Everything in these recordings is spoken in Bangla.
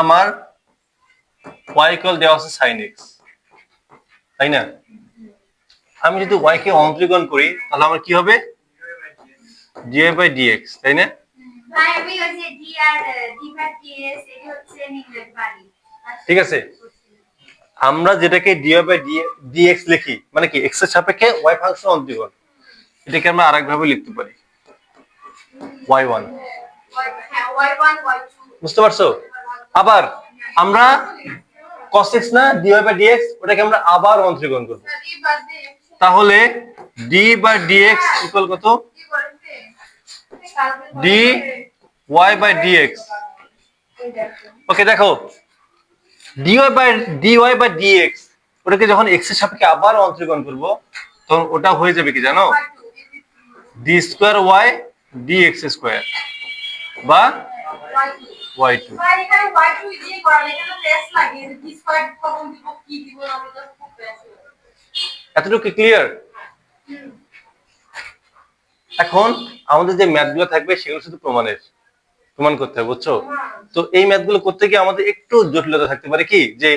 আমার y ইকুয়াল দেওয়া আছে sin x, তাই না? আমি যদি y কে অন্তরীকরণ করি তাহলে আমার কি হবে dy বাই dx, তাই না? ঠিক আছে, আমরা যেটাকে dy বাই dx লিখি মানে কি x এর সাপেক্ষে y ফাংশন অন্তরীকরণ, এটাকে আমরা আরেকভাবে লিখতে পারি y1, বুঝতে পারছো? আবার আমরা cos x না dy বাই dx, ওটাকে আমরা আবার অন্তরীকরণ করব, তাহলে d বাই dx ইকুয়াল কত? dy by dx। ওকে, দেখো dy বাই dx ওটাকে যখন x এর সাপেক্ষে আবার অন্তরীকরণ করব তখন ওটা হয়ে যাবে কি জানো, d square y dx square বা y2। এতটুকু ক্লিয়ার? এখন আমাদের যে ম্যাথগুলো থাকবে সেগুলো শুধু প্রমাণ করতে হবে, বুঝছো? তো এই ম্যাথগুলো করতে গিয়ে আমাদের একটু জটিলতা থাকতে পারে, কি যে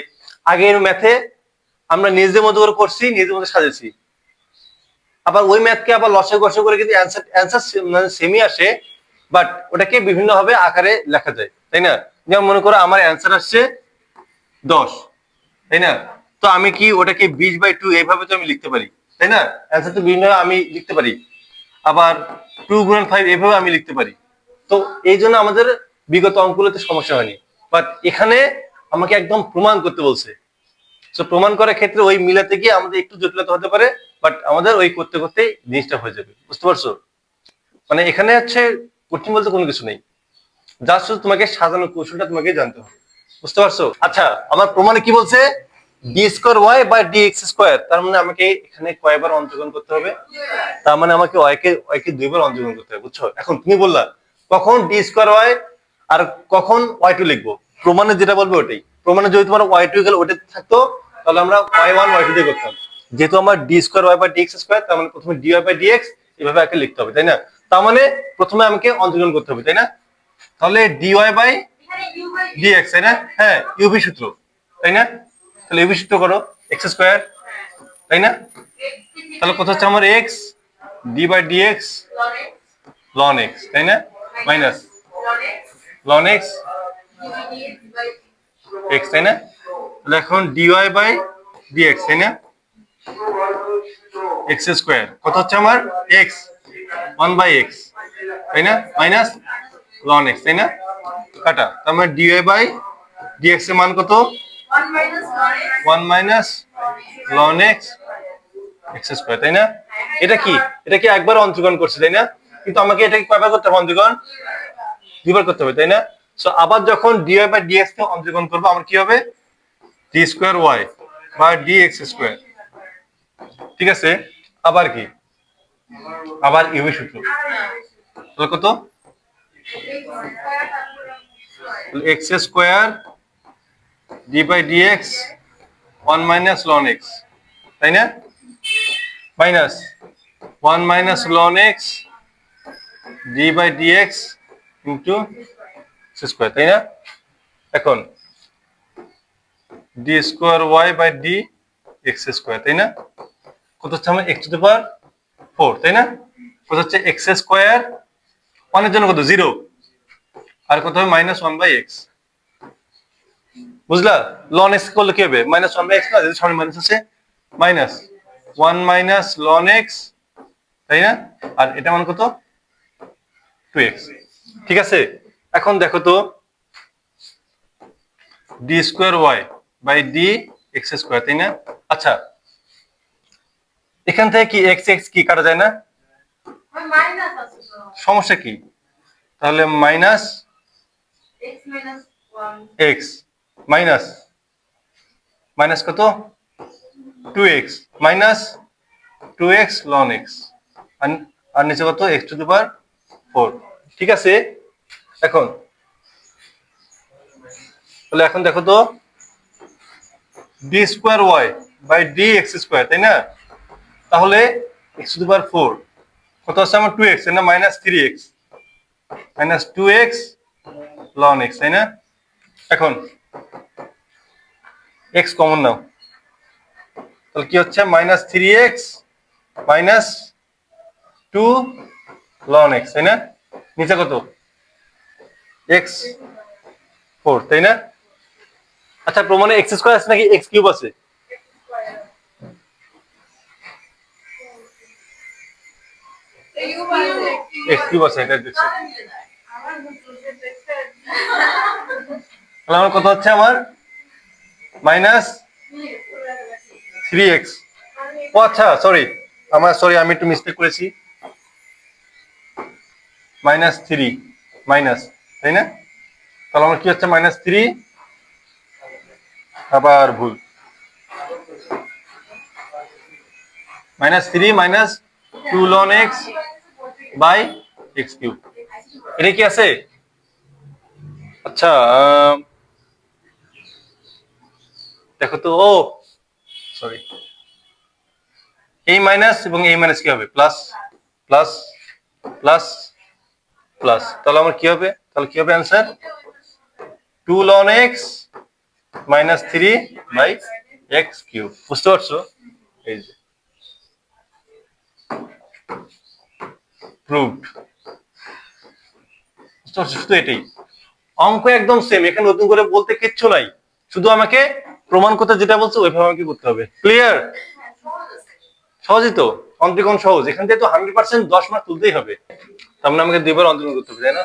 আগের ম্যাথে আমরা নিজেদের মতো করে করছি, নিজেদের মতো সাজেছি, আবার ওই ম্যাথকে আবার লসাগু গসাগু করে কিন্তু অ্যান্সার মানে সেমই আসে, বাট ওটাকে বিভিন্ন ভাবে আকারে লেখা যায়, তাই না? যেমন মনে করো আমার অ্যান্সার আসছে 10, তাই না? তো আমি কি ওটাকে 20/2 এইভাবে তো আমি লিখতে পারি, তাই না? অ্যান্সার তো বিভিন্ন আমি লিখতে পারি, আবার 2 গুণন 5 এভাবে আমি লিখতে পারি। তো এই জন্য আমাদের বিগত অঙ্কগুলোতে সমস্যা হয়নি, বাট এখানে আমাকে একদম প্রমাণ করতে বলছে। তো প্রমাণ করার ক্ষেত্রে ওই মিলাতে গিয়ে আমাদের একটু জটিলতা হতে পারে, বাট আমাদের ওই করতে করতে জিনিসটা হয়ে যাবে, বুঝতে পারছো? মানে এখানে হচ্ছে কঠিন বলতে কোনো কিছু নেই, যা শুধু তোমাকে সাজানোর কৌশলটা তোমাকে জানতে হবে, বুঝতে পারছো? আচ্ছা, আমার প্রমাণে কি বলছে? D square y by d x square, তার মানে আমাকে এখানে কয়বার অন্তর্গণ করতে হবে? তার মানে আমাকে ওয়াই কে 2বার অন্তর্গণ করতে হবে, বুঝছো? এখন তুমি বললা কখন ডি স্কোয়ার ওয়াই আর কখন y2 লিখবো, প্রমাণে যেটা বলবে ওটাই। প্রমাণে যদি তোমার y2 ইকুয়াল ওটা থাকতো তাহলে আমরা y1 y2 দিয়ে করতাম, যেহেতু আমার d square y by d x square, তার মানে প্রথমে dy বাই dx এভাবে আগে লিখতে হবে, তাই না? তার মানে প্রথমে আমাকে অন্তর্গণ করতে হবে, তাই না? তাহলে dy বাই dx, তাই না? হ্যাঁ, ইউভি সূত্র, তাই না? তাহলে ইউভি সূত্র করো, x স্কয়ার, তাই না? তাহলে কত হচ্ছে আমার x, d by dx ln x, তাই না? মাইনাস ln x x, তাই না? তাহলে এখন dy বাই dx, তাই না? x স্কয়ার কত হচ্ছে আমার x 1/x, তাই না? মাইনাস ln x, তাই না? কাটা, তার মানে dy বাই dx এর মান কত? 1 minus ln x x square, তাই না? এটা কি একবার অন্তর্গণ করছে, তাই না? কিন্তু আমাকে এটাকে কয়বার করতে হবে অন্তর্গণ? 2বার করতে হবে, তাই না? সো আবার যখন dy বাই dx কে অন্তর্গণ করব আমার কি হবে? d square y by dx square, ঠিক আছে? আবার কি? আবার ইউভি সূত্র, তাহলে কত? x square d by dx 1 minus ln x, তাই না? Minus 1 minus ln x d by dx into x square, তাই না? এখন d square y by d x square, তাই না? কত হচ্ছে আমার x টু দি পাওয়ার 4, তাই না? কত হচ্ছে x স্কয়ার, 1 এর জন্য কত? 0, আর কত হবে? মাইনাস 1/x, বুঝলা? ln x করলে কি হবে? মাইনাস 1/x না, যদি সামনে মাইনাস আছে, মাইনাস 1 মাইনাস ln x, তাই না? আর এটা মান কত? 2x, ঠিক আছে? এখন দেখো তো d square y by d x square, তাই না? আচ্ছা, এখান থেকে কি x x কি কাটা যায় না? সমস্যা কি? তাহলে মাইনাস x মাইনাস মাইনাস কত? 2x minus 2x ln x, আর নিচে কত? x টু দি পাওয়ার 4, ঠিক আছে? এখন তাহলে এখন দেখো তো d square y by d x square, তাই না? তাহলে x টু দি পাওয়ার 4 কত আছে আমার? 2x, তাই না? Minus 3x minus 2x ln x, তাই না? এখন এক্স কমন নাও, তাহলে কি হচ্ছে minus three x minus two ln x, তাই না? নিচে কত এক্স ফোর, তাই না? আচ্ছা প্রমাণে এক্স স্কোয়ার আছে নাকি এক্স কিউব আছে? এক্স কিউব আছে, এটা দেখছি। তাহলে আমার কত হচ্ছে আমার মাইনাস থ্রি এক্স। ও আচ্ছা সরি, আমি একটু মিস্টেক করেছি, মাইনাস থ্রি মাইনাস, তাই না? তাহলে আমার কি হচ্ছে মাইনাস থ্রি, আবার ভুল, minus three minus two ln x by x cube, এটা কি আছে? আচ্ছা দেখো তো, ও সরি, এই মাইনাস এবং এই মাইনাস কি হবে প্লাস প্লাস প্লাস প্লাস, তাহলে আমার কি হবে, তাহলে কি হবে answer two ln x minus three by x cube. বুঝতে পারছো? এই যে প্রুভড। বুঝতে পারছো? শুধু এটাই, অঙ্ক একদম সেম, এখানে নতুন করে বলতে কিচ্ছু নাই, শুধু আমাকে প্রমাণ করতে যেটা বলছে ওইভাবে আমাকে করতে হবে। ক্লিয়ার? সহজই তো, অন্তরীকরণ সহজ, এখান থেকে তো 100% 10 মার্ক তুলতেই হবে। তার মানে আমাকে দুইবার অন্তরীকরণ করতে হবে, তাই না?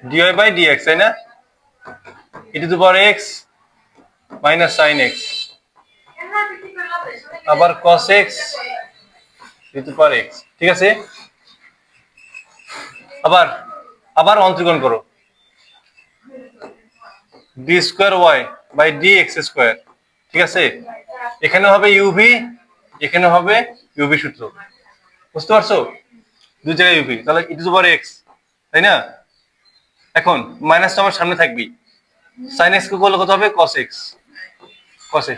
dy বাই dx, তাই না? e to the power x minus sin x আবার cos x e to the power x, ঠিক আছে? আবার আবার অন্তরীকরণ করো, d square y by dx square, ঠিক আছে? এখানে হবে uv, এখানে হবে uv সূত্র। বুঝতে পারছো? দুই জায়গায় uv, তাহলে e to the power x, তাই না? এখন মাইনাসটা আমার সামনে থাকবি, sin x কে করলে কত হবে cos x,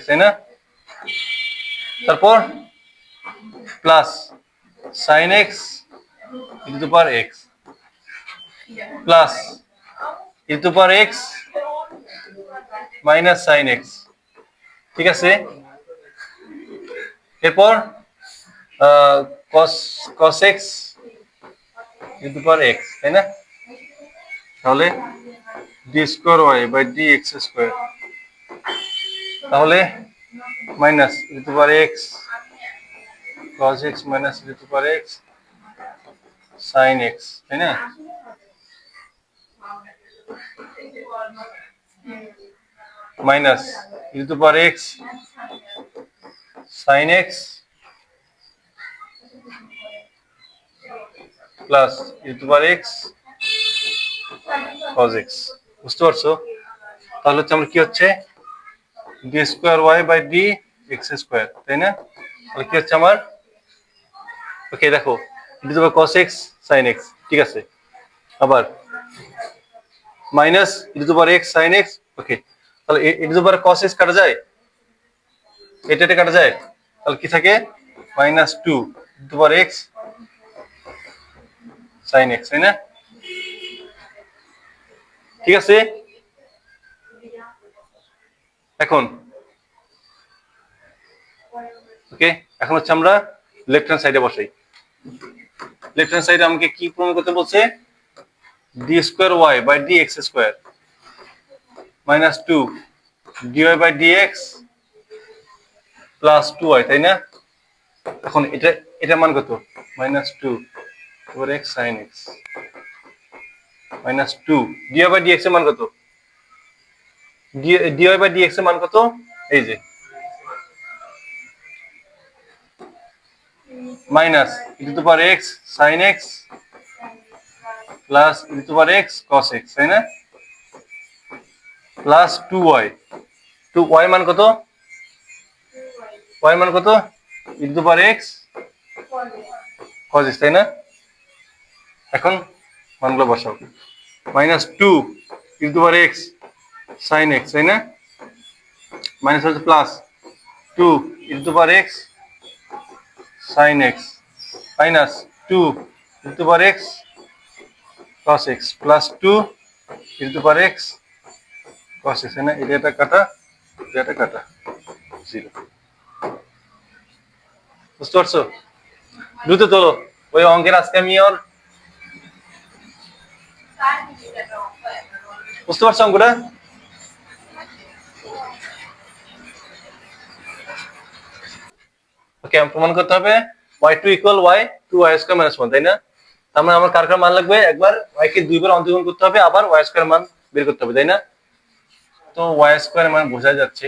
তাই না? তারপর plus sin x e to the power x plus e to the power x minus sin x, ঠিক আছে? এরপর cos x e to the power x, তাই না? তাহলে d square y by dx square, তাহলে minus e to the power x cos x minus e to the power x sin x, তাই না? Minus e to the power x sin x plus e to the power x cos x। বুঝতে পারছো? তাহলে হচ্ছে আমার কি হচ্ছে d square y by dx square, তাই না? তাহলে কি হচ্ছে আমার, ওকে দেখো e to the power cos x sin x, ঠিক আছে? আবার minus e to the power x sin x, okay. তাহলে e to the power cos x কাটা যায়, এটা কাটা যায়, তাহলে কি থাকে minus two e to the power x sin x, তাই না? ঠিক আছে? এখন ওকে, এখন হচ্ছে আমরা লেফট হ্যান্ড সাইডে বসাই। লেফট হ্যান্ড সাইডে আমাকে কি প্রমাণ করতে বলছে, d square y by dx square minus two dy by dx plus 2y, তাই না? এখন এটা মান কত, minus two over x sin x minus two dy by dx এর মান কত, dy বাই dx এর মান কত, এই যে minus e to the power x sin x plus e to the power x cos x, তাই না? প্লাস 2y, 2y মান কত, y মান কত e to the power x cos x, তাই না? এখন মানগুলো বসাও, minus two e to the power x sin x, তাই না? মাইনাস হচ্ছে plus two e to the power x sin x minus two e to the power x cos x plus two e to the power x cos x, তাই না? এটা কাটা, এটা কাটা, 0। বুঝতে পারছো? দ্রুত চলো, ওই অঙ্কের আজকে আমি আর বুঝতে পারছো অঙ্কটা? ওকে, প্রমাণ করতে হবে y2 = y 2y² - 1, তাই না? তার মানে আমার কার কার মান লাগবে, একবার y কে দুইবার অন্তর্গণ করতে হবে, আবার y² মান বের করতে হবে, তাই না? তো y² মান বোঝা যাচ্ছে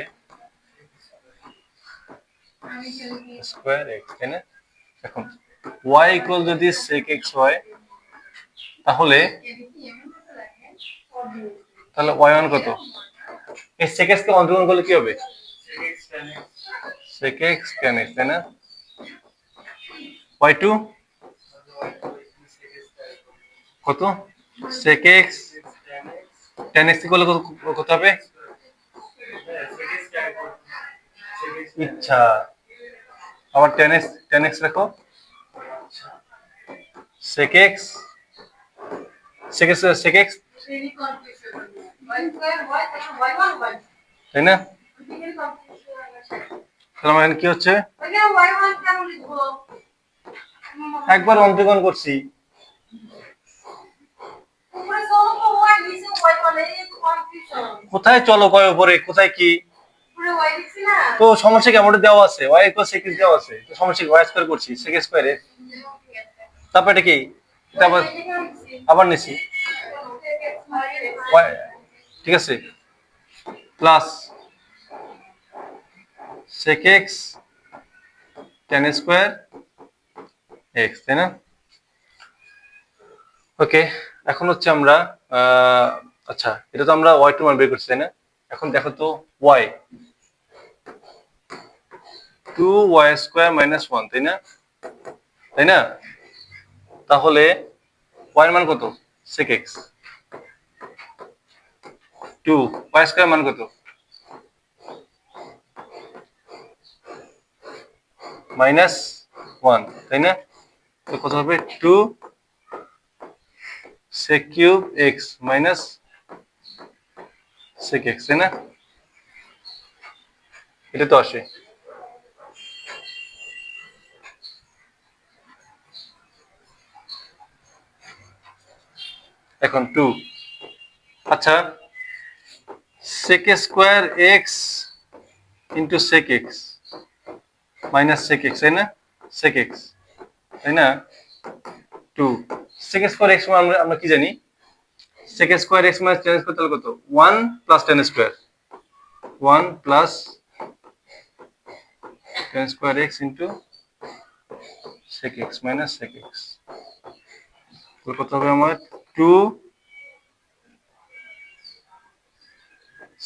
স্কয়ার x, তাই না? এখন y = যদি sec x হয়, তাহলে y1 কত? এই sec x কে অন্তর্গণ করলে কি হবে? sec x tan x, তাই না? y2 কত? sec x tan x করলে কত হবে? ইচ্ছা, আবার tan x রাখো, sec x sec x, তাই না? তাহলে আমার কি হচ্ছে, একবার অন্তর্গণ করছি, কোথায় চলো কয় উপরে, কোথায় কি, তো সমস্যা কি? আমার দেওয়া আছে y = sec x দেওয়া আছে, তো সমস্যা কি? y² করছি, sec x², তারপর এটা কি, এটা আবার নিছি y, ঠিক আছে, plus sec x tan² x, তাই না? ওকে, এখন হচ্ছে আমরা আচ্ছা, এটা তো আমরা y2 মান বের করছি, তাই না? এখন দেখো তো y 2y² - 1, তাই না? তাই না? তাহলে y এর মান কত? sec x, 2 y² মান কত? -1, তাই না? তো কত হবে? 2 sec³ x minus sec x, তাই না? এটা তো আসে। এখন 2, আচ্ছা, sec² x into sec x minus sec x, তাই না? sec x, তাই না? 2 sec² x আমরা কি জানি? sec² x minus tan² তাহলে কত? 1 plus tan², 1 plus tan² x into sec x minus sec x, তাহলে কত হবে আমার? 2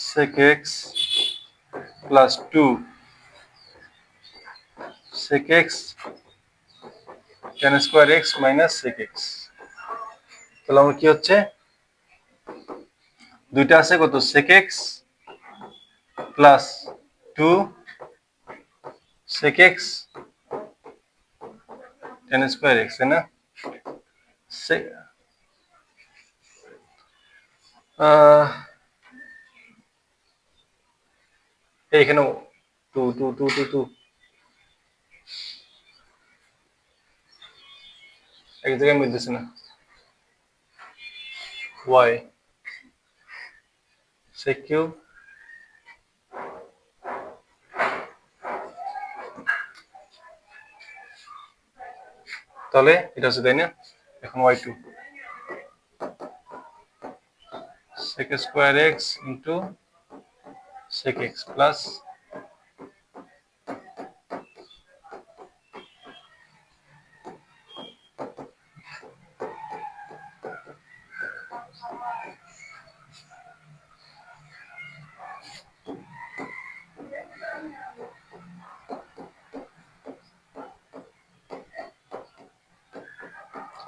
sec x plus 2 sec x tan² x minus sec x, তাহলে আমার কি হচ্ছে? দুইটা আছে, কত? sec x plus 2 sec x tan² x, তাই না? এইখানে 2 2 2 2 2 এক জায়গায় মিলতেছে না, y sec³ তাহলে এটা হচ্ছে, তাই না? এখন y2 sec² x into sec x plus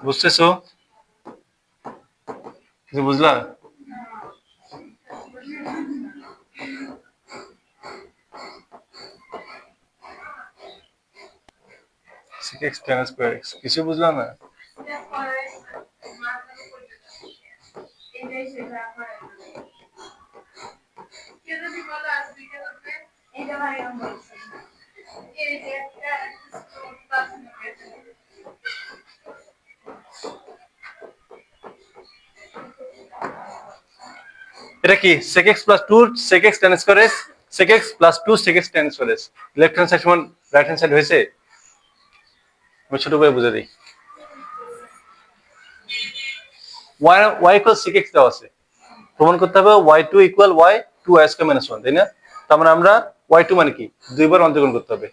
বুঝতেছো? কিছু বুঝলা? sec x tan² x কিছু বুঝলা না? এটা কি sec x plus 2 sec x tan square s sec x plus 2 sec x tan square s left hand side সমান রাইট হ্যান্ড সাইড হয়েছে। আমি ছোট করে বুঝে দিই। y equals sec x দেওয়া আছে, প্রমাণ করতে হবে y2 equal y 2y square minus 1, তাই না? তার মানে আমরা y2 মানে কি দুইবার অন্তর্গণ করতে হবে,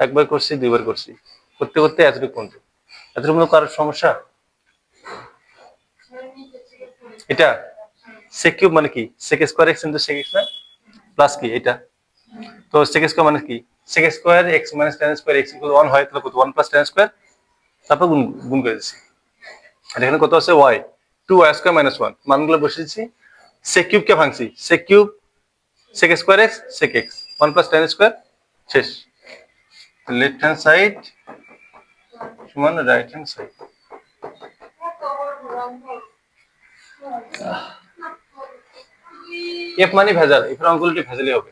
একবার করছি দুইবার করছি, করতে করতে এতটুকু পর্যন্ত। এতটুকু মধ্যে কারোর সমস্যা? এটা sec কিউব মানে কি sec square x into sec x না, প্লাস কি এটা, তো sec স্কয়ার মানে কি sec square x minus tan square x equal 1 হয়, তাহলে কত 1 plus tan স্কয়ার, তারপর গুণ গুণ করে দিচ্ছি। আর এখানে কত আছে y 2y স্কয়ার minus 1, মানগুলো বসিয়ে দিচ্ছি। sec কিউব কে ভাঙছি, sec cube sec square x sec x 1 plus tan square, শেষ। লেফট হ্যান্ড সাইড সমান রাইট হ্যান্ড সাইড। এফ মানে ভেজাল, এফের অঙ্কগুলোটি ভেজালই হবে।